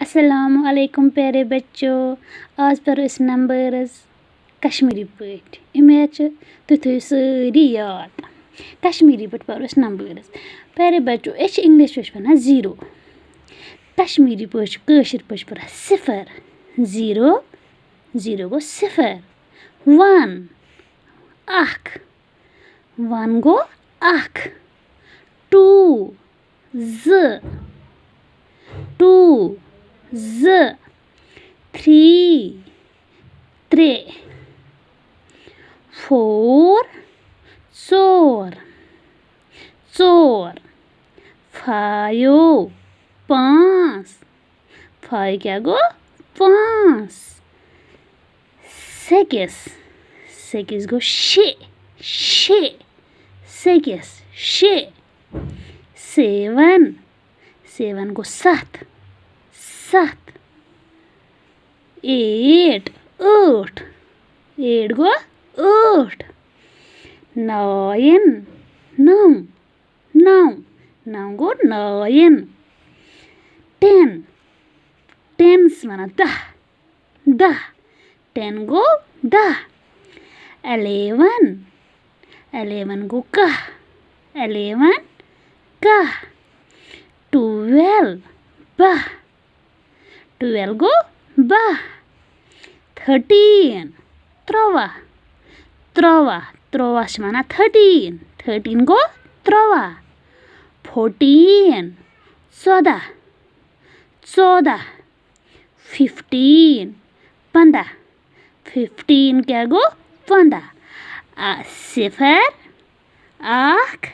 अस्सलामु अलैकुम प्यारे बच्चों। आज पर अस नंबर्स कश्मीरी पठ उम्मीद छ तुम थो सारी याद कश्मीरी पठ पर नंबर्स। प्यारे बच्चों अस इंग्लिश पे वन 0 कश्मीरी पशर पे पर 0 0 0 गो 0 1 1 1 गो 1 2 2 2 3 3 4 4 4 5 5 5 क्या गो 5 6 6 गो 6 6 6 6 7 7 गो 7 7 8 8 8 गो 8 9 9 9 9 गो 9 10 10 वना 10 10 10 गो 10 11 11 गो कह 11 कह 12 bah 12 गो bah 13 trova trova trova वना 13 13 गो trova 14 14 14 15 15 15 क्या गो 15 0 1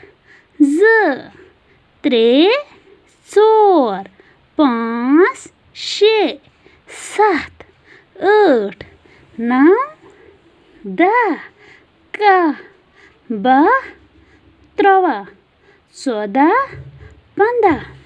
2 3 4 5 6 7 8 9 10 11 12 13 14 15